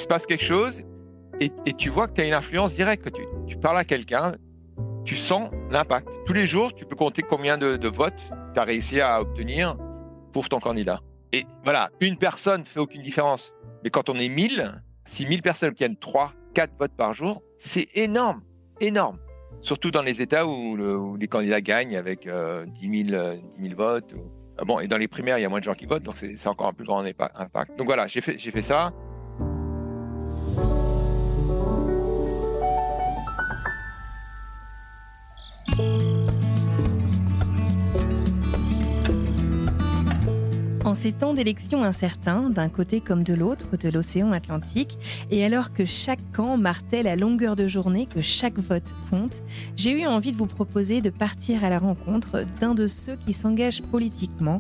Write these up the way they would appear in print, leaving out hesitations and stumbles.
se passe quelque chose et tu vois que tu as une influence directe. Tu parles à quelqu'un, tu sens l'impact. Tous les jours, tu peux compter combien de votes tu as réussi à obtenir pour ton candidat. Et voilà, une personne ne fait aucune différence. Mais quand on est 1000, si 1000 personnes obtiennent 3, 4 votes par jour, c'est énorme, énorme. Surtout dans les États où les candidats gagnent avec 10 000 votes. Bon, et dans les primaires, il y a moins de gens qui votent, donc c'est encore un plus grand impact. Donc voilà, j'ai fait ça. En ces temps d'élections incertains, d'un côté comme de l'autre de l'océan Atlantique, et alors que chaque camp martèle à longueur de journée que chaque vote compte, j'ai eu envie de vous proposer de partir à la rencontre d'un de ceux qui s'engagent politiquement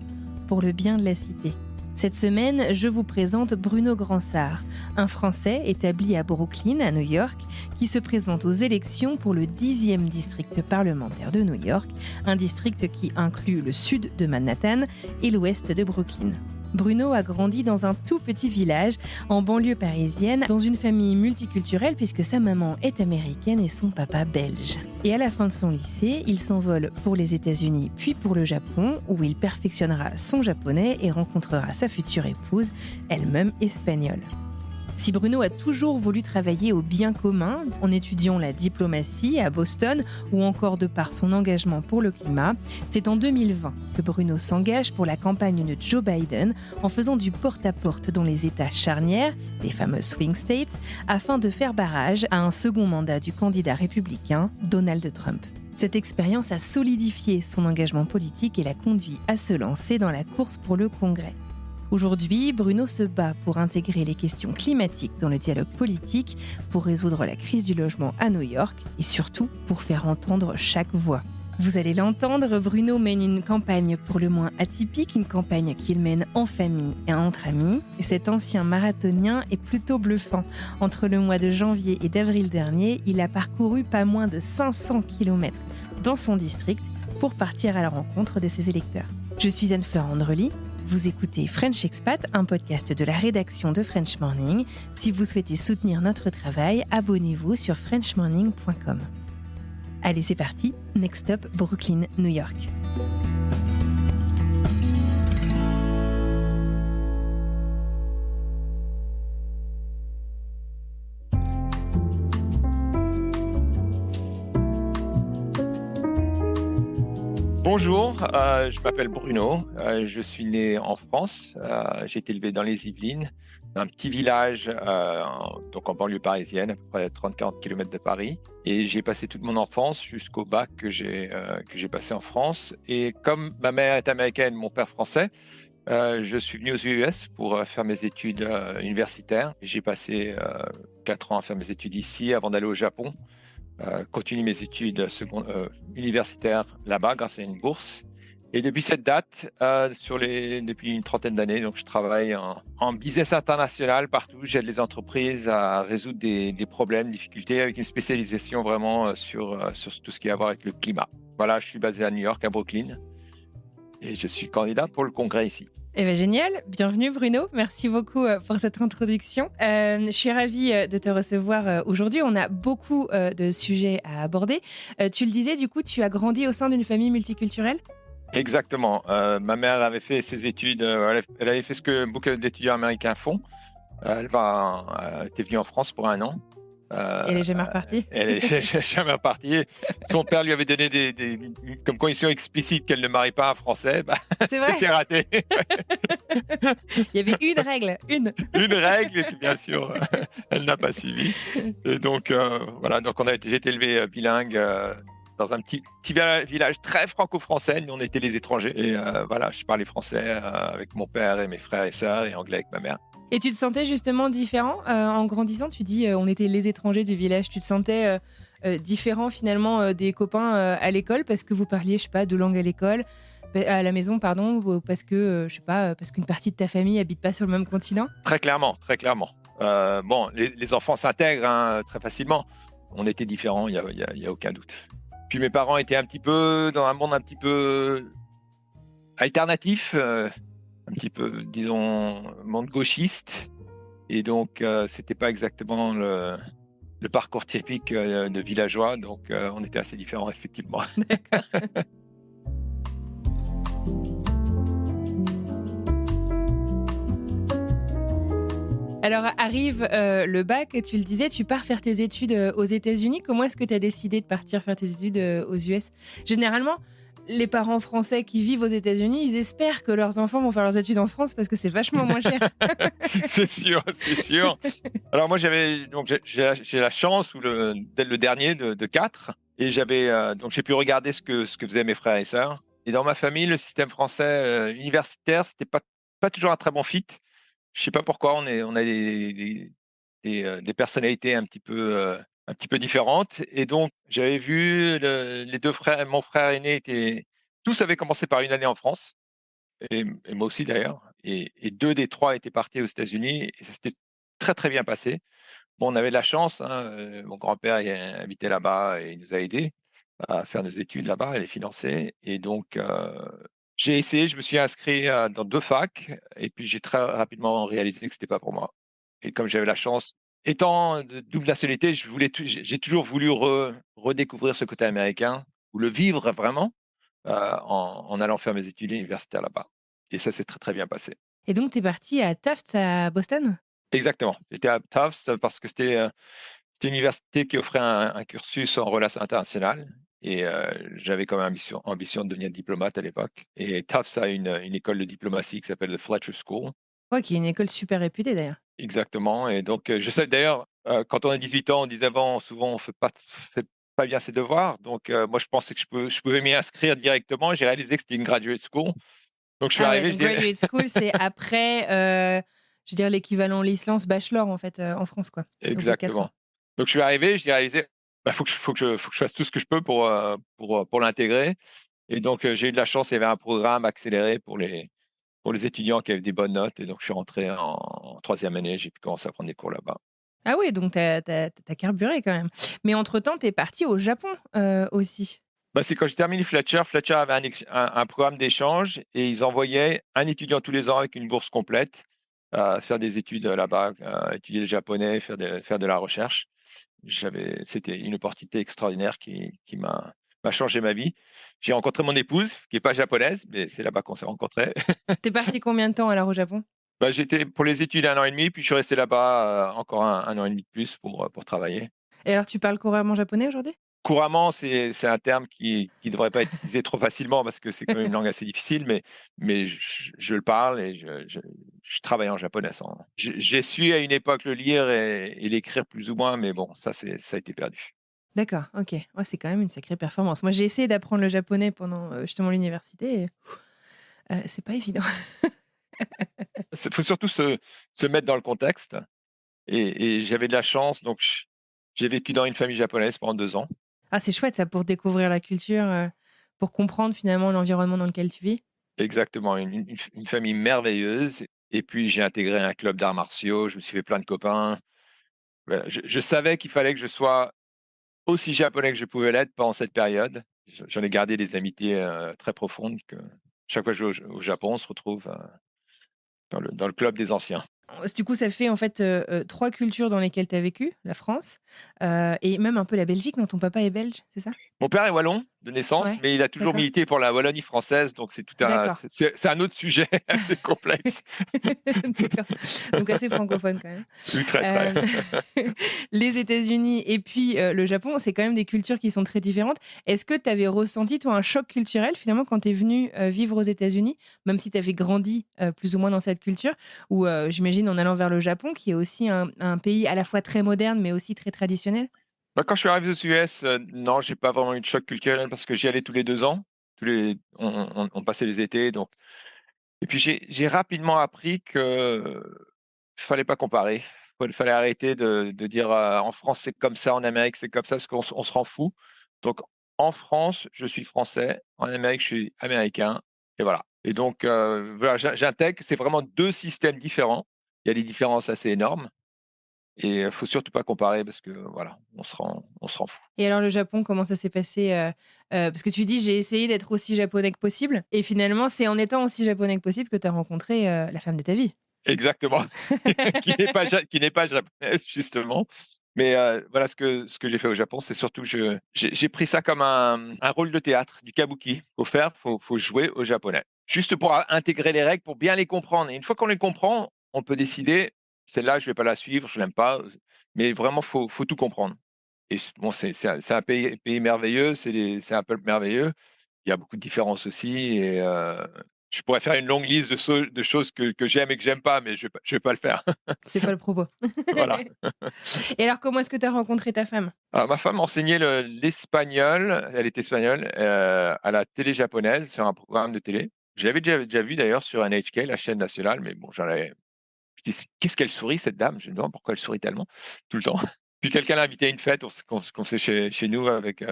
pour le bien de la cité. Cette semaine, je vous présente Bruno Gransart, un Français établi à Brooklyn, à New York, qui se présente aux élections pour le 10e district parlementaire de New York, un district qui inclut le sud de Manhattan et l'ouest de Brooklyn. Bruno a grandi dans un tout petit village en banlieue parisienne, dans une famille multiculturelle puisque sa maman est américaine et son papa belge. Et à la fin de son lycée, il s'envole pour les États-Unis puis pour le Japon où il perfectionnera son japonais et rencontrera sa future épouse, elle-même espagnole. Si Bruno a toujours voulu travailler au bien commun, en étudiant la diplomatie à Boston ou encore de par son engagement pour le climat, c'est en 2020 que Bruno s'engage pour la campagne de Joe Biden en faisant du porte-à-porte dans les États charnières, les fameux swing states, afin de faire barrage à un second mandat du candidat républicain Donald Trump. Cette expérience a solidifié son engagement politique et l'a conduit à se lancer dans la course pour le Congrès. Aujourd'hui, Bruno se bat pour intégrer les questions climatiques dans le dialogue politique, pour résoudre la crise du logement à New York et surtout pour faire entendre chaque voix. Vous allez l'entendre, Bruno mène une campagne pour le moins atypique, une campagne qu'il mène en famille et entre amis. Et cet ancien marathonien est plutôt bluffant. Entre le mois de janvier et d'avril dernier, il a parcouru pas moins de 500 km dans son district pour partir à la rencontre de ses électeurs. Je suis Anne-Fleur Andrely. Vous écoutez French Expat, un podcast de la rédaction de French Morning. Si vous souhaitez soutenir notre travail, abonnez-vous sur frenchmorning.com. Allez, c'est parti. Next stop, Brooklyn, New York. Bonjour, je m'appelle Bruno, je suis né en France, j'ai été élevé dans les Yvelines, dans un petit village donc en banlieue parisienne, à peu près 30-40 km de Paris. Et j'ai passé toute mon enfance jusqu'au bac que j'ai passé en France. Et comme ma mère est américaine, mon père français, je suis venu aux US pour faire mes études universitaires. J'ai passé 4 ans à faire mes études ici avant d'aller au Japon. Continue mes études universitaires là-bas grâce à une bourse. Et depuis cette date, depuis une trentaine d'années, donc je travaille en business international partout. J'aide les entreprises à résoudre des problèmes, difficultés, avec une spécialisation vraiment sur tout ce qui a à voir avec le climat. Voilà, je suis basé à New York, à Brooklyn, et je suis candidat pour le congrès ici. Eh bien, génial. Bienvenue Bruno. Merci beaucoup pour cette introduction. Je suis ravie de te recevoir aujourd'hui. On a beaucoup de sujets à aborder. Tu le disais, du coup, tu as grandi au sein d'une famille multiculturelle ? Exactement. Ma mère avait fait ses études, elle avait fait ce que beaucoup d'étudiants américains font. Elle était venue en France pour 1 an. Elle n'est jamais repartie. Elle n'est jamais repartie. Son père lui avait donné comme condition explicite qu'elle ne marie pas un Français. C'est vrai. C'était raté. Il y avait une règle, Une règle, et bien sûr, elle n'a pas suivi. Et donc, voilà, donc j'ai été élevé bilingue dans un petit village très franco-français. Nous, on était les étrangers. Et voilà, je parlais français avec mon père et mes frères et sœurs, et anglais avec ma mère. Et tu te sentais justement différent en grandissant ? Tu dis on était les étrangers du village. Tu te sentais différent finalement des copains à l'école parce que vous parliez, je sais pas, 2 langues à l'école, à la maison, pardon, ou parce que je sais pas, parce qu'une partie de ta famille habite pas sur le même continent ? Très clairement, très clairement. Bon, les enfants s'intègrent très facilement. On était différents, il y a aucun doute. Puis mes parents étaient un petit peu dans un monde un petit peu alternatif. Un petit peu, disons, monde gauchiste. Et donc, c'était pas exactement le parcours typique de villageois. Donc, on était assez différents, effectivement. D'accord. Alors arrive le bac, tu le disais, tu pars faire tes études aux États-Unis. Comment est-ce que tu as décidé de partir faire tes études aux US? Généralement, les parents français qui vivent aux États-Unis, ils espèrent que leurs enfants vont faire leurs études en France parce que c'est vachement moins cher. C'est sûr, c'est sûr. Alors moi, j'ai la chance, d'être le dernier de quatre, et donc j'ai pu regarder ce que faisaient mes frères et sœurs. Et dans ma famille, le système français universitaire, c'était pas toujours un très bon fit. Je sais pas pourquoi, on a des personnalités un petit peu différentes. Et donc, j'avais vu les deux frères, mon frère aîné tous avaient commencé par une année en France, et moi aussi d'ailleurs. Et deux des trois étaient partis aux États-Unis, et ça s'était très très bien passé. Bon, on avait de la chance, hein, mon grand-père habitait là-bas et il nous a aidés à faire nos études là-bas et les financer. Et donc, j'ai essayé, je me suis inscrit dans deux facs, et puis j'ai très rapidement réalisé que c'était pas pour moi. Et comme j'avais la chance, étant de double nationalité, j'ai toujours voulu redécouvrir ce côté américain, ou le vivre vraiment, en allant faire mes études universitaires là-bas. Et ça s'est très très bien passé. Et donc, tu es parti à Tufts à Boston? Exactement. J'étais à Tufts parce que c'était une université qui offrait un cursus en relations internationales, et j'avais comme ambition de devenir diplomate à l'époque. Et Tufts a une école de diplomatie qui s'appelle the Fletcher School. Ouais, qui est une école super réputée d'ailleurs. Exactement. Et donc, je sais d'ailleurs, quand on a 18 ans, on disait avant, souvent, on fait pas bien ses devoirs. Donc, moi, je pensais que je pouvais m'y inscrire directement. J'ai réalisé que c'était une graduate school. Donc, je suis Ah ouais, arrivé, donc graduate school, c'est après, je veux dire l'équivalent licence bachelor en fait, en France quoi, au bout de 4 ans. exactement. Donc, je suis arrivé, j'ai réalisé, bah, faut que je fasse tout ce que je peux pour l'intégrer. Et donc, j'ai eu de la chance, il y avait un programme accéléré pour les étudiants qui avaient des bonnes notes. Et donc, je suis rentré en troisième année, j'ai pu commencer à prendre des cours là-bas. Ah oui, donc tu as carburé quand même. Mais entre-temps, tu es parti au Japon, aussi? Bah, c'est quand j'ai terminé Fletcher. Fletcher avait un programme d'échange, et ils envoyaient un étudiant tous les ans avec une bourse complète, faire des études là-bas, étudier le japonais, faire de la recherche. C'était une opportunité extraordinaire qui m'a changé ma vie. J'ai rencontré mon épouse, qui est pas japonaise, mais c'est là-bas qu'on s'est rencontrés. Tu es parti combien de temps alors au Japon? Bah, j'étais pour les études 1 an et demi, puis je suis resté là-bas encore un an et demi de plus pour travailler. Et alors tu parles couramment japonais aujourd'hui? Couramment, c'est un terme qui devrait pas être utilisé trop facilement parce que c'est quand même une langue assez difficile, mais je le parle, et je travaille en japonais sans. J'ai su à une époque le lire et l'écrire plus ou moins, mais bon, ça a été perdu. D'accord, OK. Ouais, c'est quand même une sacrée performance. Moi, j'ai essayé d'apprendre le japonais pendant, justement l'université et c'est pas évident. Il faut surtout se mettre dans le contexte, et j'avais de la chance, donc j'ai vécu dans une famille japonaise pendant 2 ans. Ah, c'est chouette ça pour découvrir la culture, pour comprendre finalement l'environnement dans lequel tu vis. Exactement, une famille merveilleuse, et puis j'ai intégré un club d'arts martiaux, je me suis fait plein de copains. Voilà, je savais qu'il fallait que je sois aussi japonais que je pouvais l'être pendant cette période. J'en ai gardé des amitiés très profondes, que chaque fois que je vais au Japon, on se retrouve dans le club des anciens. Du coup, ça fait en fait, 3 cultures dans lesquelles tu as vécu, la France, et même un peu la Belgique, non? Ton papa est belge, c'est ça? Mon père est wallon de naissance, Ouais, mais il a toujours d'accord, milité pour la Wallonie française, donc d'accord. c'est un autre sujet assez complexe. D'accord, donc assez francophone quand même. Oui, très, très. Hem, les États-Unis et puis, le Japon, c'est quand même des cultures qui sont très différentes. Est-ce que tu avais ressenti, toi, un choc culturel finalement quand tu es venu, vivre aux États-Unis? Même si tu avais grandi, plus ou moins dans cette culture ou, j'imagine en allant vers le Japon qui est aussi un pays à la fois très moderne mais aussi très traditionnel? Bah, quand je suis arrivé aux US, non, j'ai pas vraiment eu de choc culturel parce que j'y allais tous les 2 ans. On passait les étés, donc. Et puis j'ai rapidement appris que fallait pas comparer. Fallait arrêter de dire, en France c'est comme ça, en Amérique c'est comme ça, parce on se rend fou. Donc en France, je suis français, en Amérique, je suis américain, et voilà. Et donc, voilà, j'intègre que c'est vraiment 2 systèmes différents. Il y a des différences assez énormes, et faut surtout pas comparer parce que voilà, on se rend fou. Et alors le Japon, comment ça s'est passé, parce que tu dis: «J'ai essayé d'être aussi japonais que possible» et finalement, c'est en étant aussi japonais que possible que tu as rencontré, la femme de ta vie? Exactement, qui n'est pas japonaise justement. Mais voilà ce que j'ai fait au Japon, c'est surtout j'ai pris ça comme un rôle de théâtre, du kabuki. Faut jouer au japonais, juste pour intégrer les règles, pour bien les comprendre. Et une fois qu'on les comprend, on peut décider, celle-là, je vais pas la suivre, je l'aime pas. Mais vraiment, faut tout comprendre. Et bon, c'est un pays merveilleux, c'est un peuple merveilleux. Il y a beaucoup de différences aussi et je pourrais faire une longue liste de choses que j'aime et que j'aime pas, mais je vais pas le faire. C'est pas le propos. Voilà. Et alors, comment est-ce que tu as rencontré ta femme? Alors ma femme enseignait l'espagnol, elle est espagnole, à la télé japonaise, sur un programme de télé. Je l'avais déjà vu d'ailleurs sur NHK, la chaîne nationale, mais bon, je dis: «Qu'est-ce qu'elle sourit cette dame?» Je me demande pourquoi elle sourit tellement, tout le temps. Puis quelqu'un l'a invitée à une fête, on s'est chez nous avec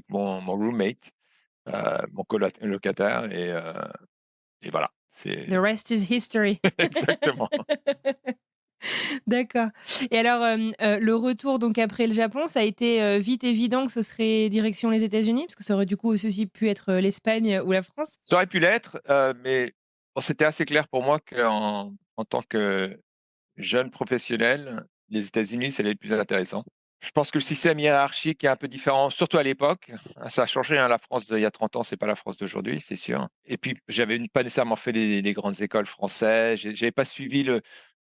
mon roommate, mon colocataire et voilà, c'est The rest is history. exactement. D'accord. Et alors, le retour donc après le Japon, ça a été, vite évident que ce serait direction les États-Unis? Parce que ça aurait du coup aussi pu être, l'Espagne ou la France? Ça aurait pu l'être, mais bon, c'était assez clair pour moi qu'en tant que jeune professionnel, les États-Unis, c'est les plus intéressants. Je pense que le système hiérarchique est un peu différent, surtout à l'époque. Ça a changé, hein, la France d'il y a 30 ans, c'est pas la France d'aujourd'hui, c'est sûr. Et puis, j'avais pas nécessairement fait les grandes écoles françaises. J'avais pas suivi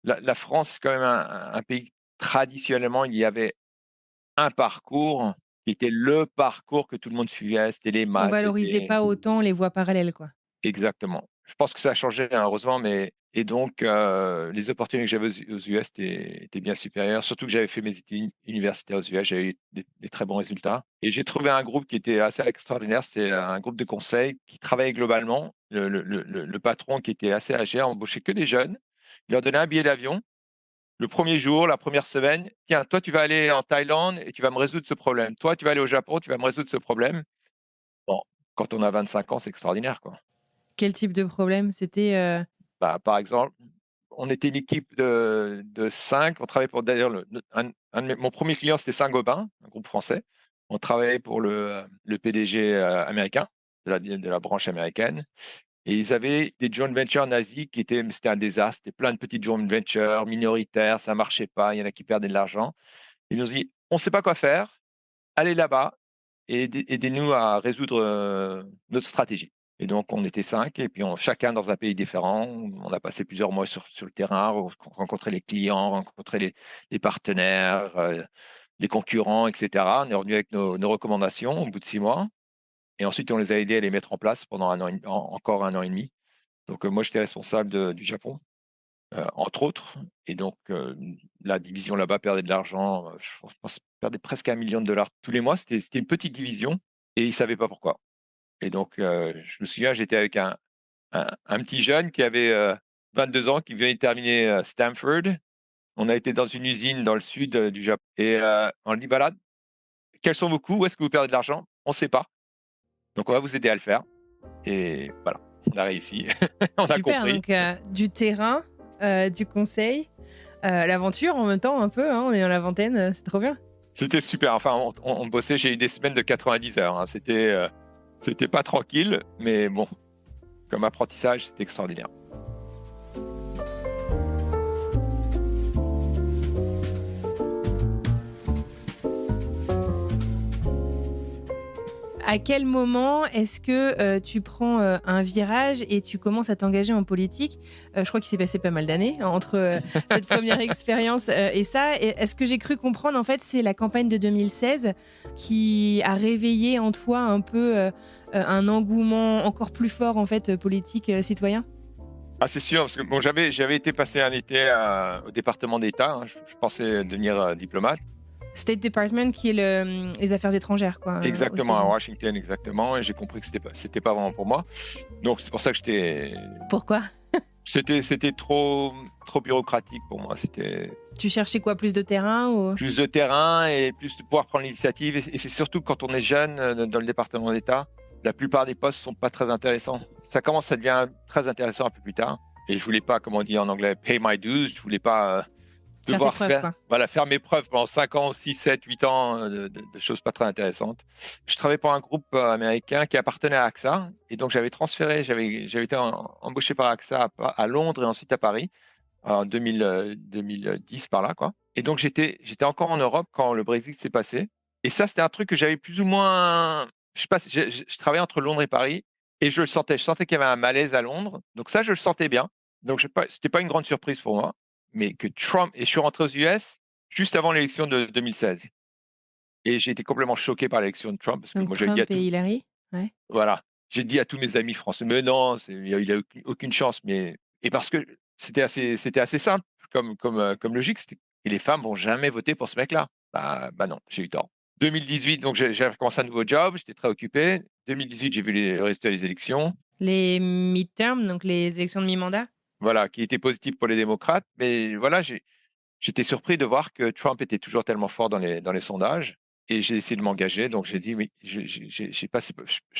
la France, c'est quand même un pays, traditionnellement, il y avait un parcours qui était le parcours que tout le monde suivait. C'était les On maths, valorisait c'était pas autant les voies parallèles, quoi. exactement. Je pense que ça a changé, hein, heureusement, mais et donc les opportunités que j'avais aux US étaient bien supérieures, surtout que j'avais fait mes études universitaires aux US, j'avais eu des très bons résultats et j'ai trouvé un groupe qui était assez extraordinaire, c'était un groupe de conseil qui travaillait globalement. Le patron qui était assez âgé a embauché que des jeunes. Il leur donnait un billet d'avion. Le premier jour, la première semaine: «Tiens, toi, tu vas aller en Thaïlande et tu vas me résoudre ce problème. Toi, tu vas aller au Japon, tu vas me résoudre ce problème». Bon, quand on a 25 ans, c'est extraordinaire, quoi. Quel type de problème? C'était, Bah, par exemple, on était une équipe de 5. On travaillait pour d'ailleurs un de mon premier client, c'était Saint-Gobain, un groupe français. On travaillait pour le PDG américain, de la branche américaine. Et ils avaient des joint ventures nazis c'était un désastre. C'était plein de petites joint ventures minoritaires, ça marchait pas. Il y en a qui perdaient de l'argent. Ils nous ont dit: «On ne sait pas quoi faire. Allez là-bas et aidez-nous à résoudre notre stratégie». Et donc, on était 5 et puis chacun dans un pays différent. On a passé plusieurs mois sur le terrain, rencontrer les clients, rencontrer les partenaires, les concurrents, etc. On est revenu avec nos recommandations au bout de 6 mois. Et ensuite, on les a aidés à les mettre en place pendant encore 1 an et demi. Donc, moi, j'étais responsable du Japon, entre autres. Et donc, la division là-bas perdait de l'argent. Je pense perdait presque $1 million tous les mois. C'était une petite division et ils ne savaient pas pourquoi. Et donc, je me souviens, j'étais avec un petit jeune qui avait 22 ans, qui venait de terminer Stanford. On a été dans une usine dans le sud du Japon et on lui dit: «Bah là, quels sont vos coûts? Où est-ce que vous perdez de l'argent?» «On ne sait pas. Donc on va vous aider à le faire». Et voilà, on a réussi. On a super, compris. donc du terrain, du conseil, l'aventure en même temps un peu, hein, on est dans la vingtaine, c'est trop bien. C'était super. Enfin, on bossait, j'ai eu des semaines de 90 heures, hein. C'était pas tranquille, mais bon, comme apprentissage, c'était extraordinaire. À quel moment est-ce que, tu prends, un virage et tu commences à t'engager en politique? Je crois qu'il s'est passé pas mal d'années entre, cette première expérience, et ça. Et ce que j'ai cru comprendre, en fait, c'est la campagne de 2016 qui a réveillé en toi un peu, un engouement encore plus fort, en fait, politique, citoyen? Ah, c'est sûr, parce que bon, j'avais été passer un été au département d'État, hein. Je pensais devenir diplomate. State Department qui est les affaires étrangères, quoi, aux Exactement, à États-Unis. Washington, exactement. Et j'ai compris que c'était pas vraiment pour moi. Donc, c'est pour ça que Pourquoi? c'était trop bureaucratique pour moi. C'était Tu cherchais quoi? Plus de terrain ou? plus de terrain et plus de pouvoir prendre l'initiative. Et c'est surtout quand on est jeune dans le département d'État, la plupart des postes sont pas très intéressants. Ça commence à devenir très intéressant un peu plus tard. Et je voulais pas, comme on dit en anglais, pay my dues. Je voulais pas Faire tes devoir preuves, quoi. faire mes preuves pendant 5 ans, 6, 7, 8 ans de choses pas très intéressantes. Je travaillais pour un groupe américain qui appartenait à AXA. Et donc, j'avais été embauché par AXA à Londres et ensuite à Paris, en 2010 par là, quoi. Et donc j'étais encore en Europe quand le Brexit s'est passé. Et ça, c'était un truc que j'avais plus ou moins. Je travaillais entre Londres et Paris et je le sentais. Je sentais qu'il y avait un malaise à Londres. Donc ça, je le sentais bien. Donc c'était pas une grande surprise pour moi. Mais que Trump. Et je suis rentré aux US juste avant l'élection de 2016. Et j'ai été complètement choqué par l'élection de Trump parce que Donc moi, j'avais dit à Trump et tout. Hillary. Ouais. Voilà. J'ai dit à tous mes amis français, mais non, il a aucune chance. Et parce que c'était assez simple comme logique. Et les femmes vont jamais voter pour ce mec-là. Bah non, j'ai eu tort. 2018, donc j'ai commencé un nouveau job, j'étais très occupé. 2018, j'ai vu les résultats des élections, Les midterms, donc les élections de mi-mandat. voilà, qui étaient positifs pour les démocrates. Mais voilà, j'étais surpris de voir que Trump était toujours tellement fort dans les sondages. Et j'ai essayé de m'engager. Donc j'ai dit, oui, je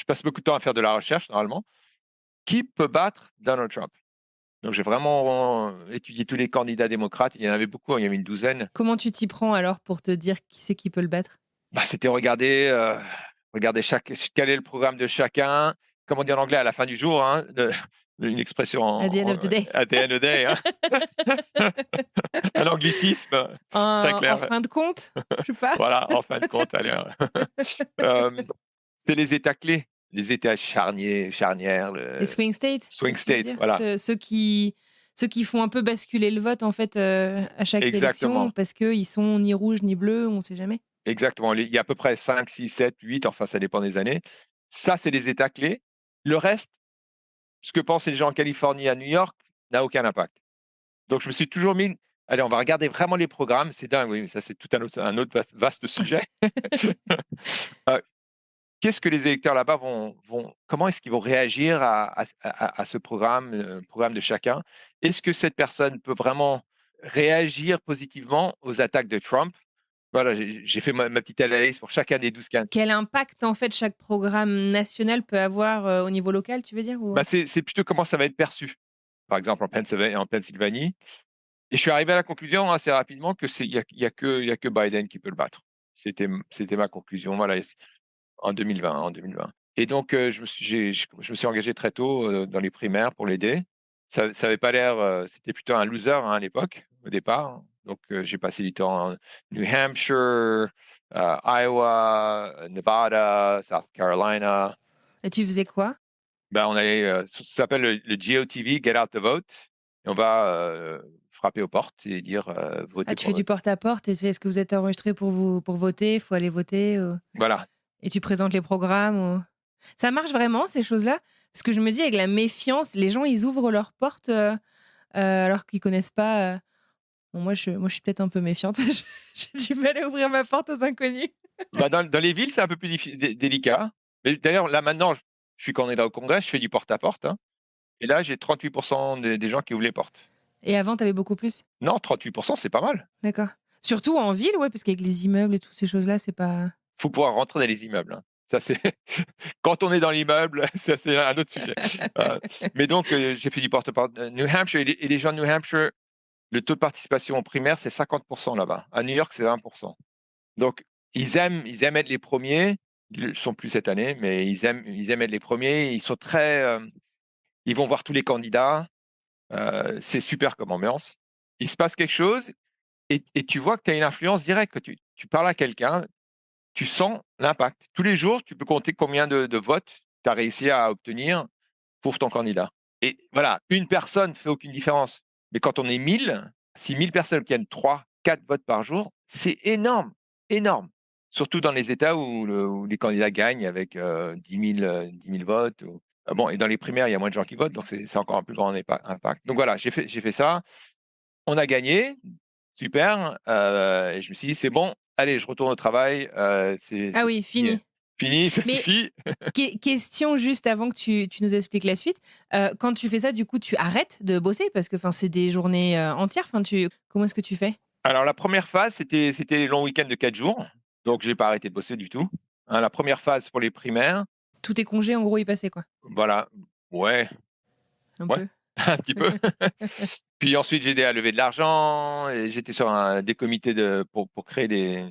passe beaucoup de temps à faire de la recherche, normalement. Qui peut battre Donald Trump? Donc j'ai vraiment étudié tous les candidats démocrates. Il y en avait beaucoup, hein, il y avait une douzaine. Comment tu t'y prends alors pour te dire qui c'est qui peut le battre? C'était regarder quel est le programme de chacun. Comme on dit en anglais, à la fin du jour, hein, une expression At the end of the day. at the end of the day, hein. Un anglicisme très En clair. fin de compte, je sais pas. Voilà, en fin de compte, allez, hein. C'est les États clés, les États charnières, Les swing states, c'est ce swing que tu veux states, dire? voilà, Ceux qui font un peu basculer le vote en fait, à chaque élection exactement. parce qu'ils sont ni rouges ni bleus, on sait jamais. Exactement. Il y a à peu près 5, 6, 7, 8, enfin ça dépend des années. Ça, c'est les États clés. Le reste, ce que pensent les gens en Californie, à New York, n'a aucun impact. Donc je me suis toujours mis, allez, on va regarder vraiment les programmes. C'est dingue, oui, mais ça c'est tout un autre vaste sujet. Euh, Qu'est-ce que les électeurs là-bas comment est-ce qu'ils vont réagir à ce programme de chacun? Est-ce que cette personne peut vraiment réagir positivement aux attaques de Trump? Voilà, j'ai fait ma petite analyse pour chacun des 12 cas. Quel impact en fait chaque programme national peut avoir, au niveau local, tu veux dire ou? C'est plutôt comment ça va être perçu. Par exemple, en Pennsylvanie. Et je suis arrivé à la conclusion assez rapidement que il y a que Biden qui peut le battre. C'était ma conclusion. Voilà, en 2020. Et donc, je me suis engagé très tôt dans les primaires pour l'aider. Ça avait pas l'air, c'était plutôt un loser, hein, à l'époque, au départ. Donc, j'ai passé du temps en New Hampshire, Iowa, Nevada, South Carolina. Et tu faisais quoi? On allait, ça s'appelle le GOTV, Get Out the Vote. Et on va frapper aux portes et dire Ah, votez tu pour fais du notre. porte-à-porte et c'est est-ce que vous êtes enregistrés pour voter? Il faut aller voter, Voilà, et tu présentes les programmes ou? Ça marche vraiment ces choses-là? Parce que je me dis avec la méfiance, les gens ils ouvrent leurs portes, alors qu'ils connaissent pas, bon moi je suis peut-être un peu méfiante. J'ai du mal à ouvrir ma porte aux inconnus. dans les villes, c'est un peu plus délicat. Mais d'ailleurs, là maintenant, je suis candidat au Congrès, je fais du porte-à-porte, hein. Et là, j'ai 38% des gens qui ouvrent les portes. Et avant, tu avais beaucoup plus? Non, 38%, c'est pas mal. D'accord. Surtout en ville, ouais, parce qu'avec les immeubles et toutes ces choses-là, c'est pas. Il faut pouvoir rentrer dans les immeubles, hein. Ça, c'est quand on est dans l'immeuble, ça, c'est un autre sujet. Mais donc, j'ai fait du porte-à-porte. New Hampshire, et les gens de New Hampshire, le taux de participation aux primaires, c'est 50% là-bas. À New York, c'est 20%. Donc, ils aiment être les premiers. Ils ne le sont plus cette année, mais ils aiment être les premiers. Ils sont ils vont voir tous les candidats. C'est super comme ambiance. Il se passe quelque chose et tu vois que tu as une influence directe. Que tu parles à quelqu'un, tu sens l'impact. Tous les jours, tu peux compter combien de votes tu as réussi à obtenir pour ton candidat. Et voilà, une personne ne fait aucune différence. Mais quand on est 1000, si 1000 personnes obtiennent 3, 4 votes par jour, c'est énorme, énorme. Surtout dans les États où les candidats gagnent avec 10 000 votes. Bon, et dans les primaires, il y a moins de gens qui votent, donc c'est encore un plus grand impact. Donc voilà, j'ai fait ça. On a gagné, super. Et je me suis dit, c'est bon, allez, je retourne au travail. Ah oui, Fini, fini. fini, ça Mais suffit. question juste avant que tu nous expliques la suite. Quand tu fais ça, du coup, tu arrêtes de bosser parce que, enfin, c'est des journées, entières. Enfin, comment est-ce que tu fais? Alors, la première phase, c'était les longs week-ends de 4 jours. Donc, j'ai pas arrêté de bosser du tout. Hein, la première phase pour les primaires, Tous tes congés, en gros, y passaient, quoi? voilà. Ouais, Un ouais, peu? un petit peu. Puis ensuite, j'ai aidé à lever de l'argent et j'étais sur des comités pour créer des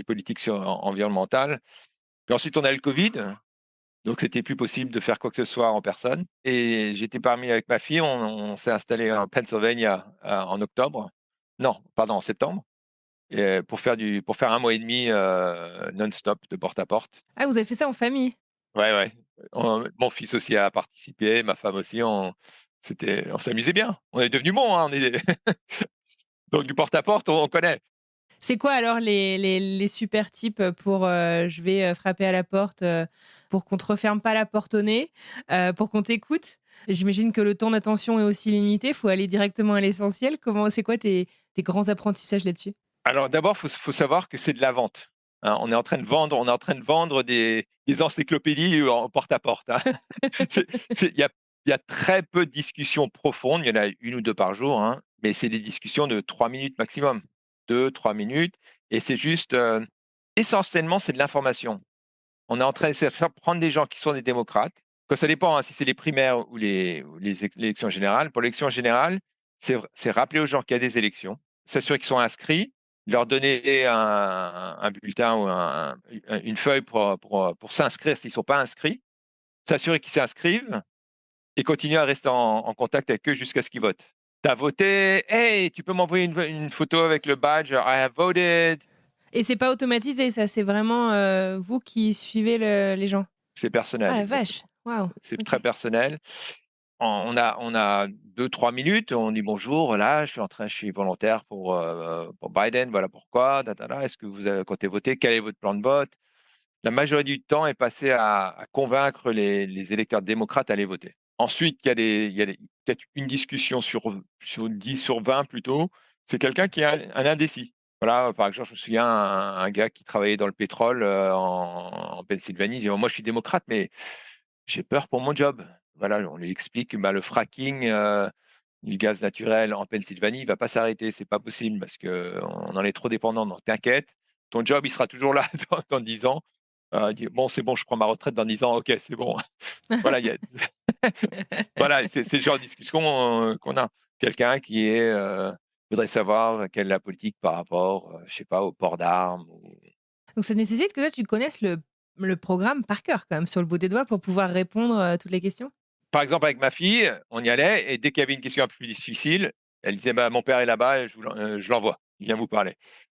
politiques environnementales. Puis ensuite, on a eu le Covid. Donc, c'était plus possible de faire quoi que ce soit en personne. Et j'étais parmi avec ma fille, on s'est installé en Pennsylvanie en octobre. Non, pardon, en septembre. Et pour faire 1 mois et demi non-stop de porte à porte. Ah, vous avez fait ça en famille? Ouais, ouais. Mon fils aussi a participé, ma femme aussi. On s'amusait bien. On est devenus bons, hein. Donc, du porte à porte, on connaît. C'est quoi alors les super tips pour je vais frapper à la porte pour qu'on te referme pas la porte au nez, pour qu'on t'écoute? J'imagine que le temps d'attention est aussi limité, il faut aller directement à l'essentiel. C'est quoi tes grands apprentissages là-dessus? Alors d'abord, faut savoir que c'est de la vente, hein. On est en train de vendre des encyclopédies en porte-à-porte, hein. Il y a très peu de discussions profondes, il y en a 1 ou 2 par jour, hein, mais c'est des discussions de 3 minutes maximum. 2, 3 minutes et c'est juste, essentiellement, c'est de l'information. On est en train de faire prendre des gens qui sont des démocrates, que ça dépend, hein, si c'est les primaires ou les élections générales. Pour l'élection générale, c'est rappeler aux gens qu'il y a des élections, s'assurer qu'ils sont inscrits, leur donner un bulletin ou une feuille pour s'inscrire s'ils ne sont pas inscrits, s'assurer qu'ils s'inscrivent et continuer à rester en contact avec eux jusqu'à ce qu'ils votent. Tu as voté, hey, tu peux m'envoyer une photo avec le badge, I have voted. Et c'est pas automatisé ça, c'est vraiment, vous qui suivez les gens? C'est personnel, Ah la exactement. vache! Waouh! C'est OK. très personnel. On a 2-3 minutes, on dit: «Bonjour, voilà, je suis volontaire pour Biden, voilà pourquoi, ta ta ta. Est-ce que vous comptez voter? Quel est votre plan de vote?» La majorité du temps est passée à convaincre les électeurs démocrates à aller voter. Ensuite, il y a peut-être une discussion sur 10 sur 20 plutôt, c'est quelqu'un qui est un indécis. Voilà, par exemple, je me souviens un gars qui travaillait dans le pétrole, en Pennsylvanie, il dit: «Moi, je suis démocrate, mais j'ai peur pour mon job.» Voilà, on lui explique, le fracking, du gaz naturel en Pennsylvanie, il va pas s'arrêter, c'est pas possible parce qu'on en est trop dépendant. Donc t'inquiète, ton job, il sera toujours là dans 10 ans. Il dit: «Bon, c'est bon, je prends ma retraite dans 10 ans. OK, c'est bon.» Voilà, voilà, c'est le genre de discussion, qu'on a. Quelqu'un qui voudrait savoir quelle est la politique par rapport, je sais pas, au port d'armes ou. Donc ça nécessite que toi tu connaisses le programme par cœur quand même, sur le bout des doigts pour pouvoir répondre à toutes les questions? Par exemple, avec ma fille, on y allait et dès qu'il y avait une question un peu plus difficile, elle disait: «Bah, mon père est là-bas et je l'envoie, il vient vous parler.»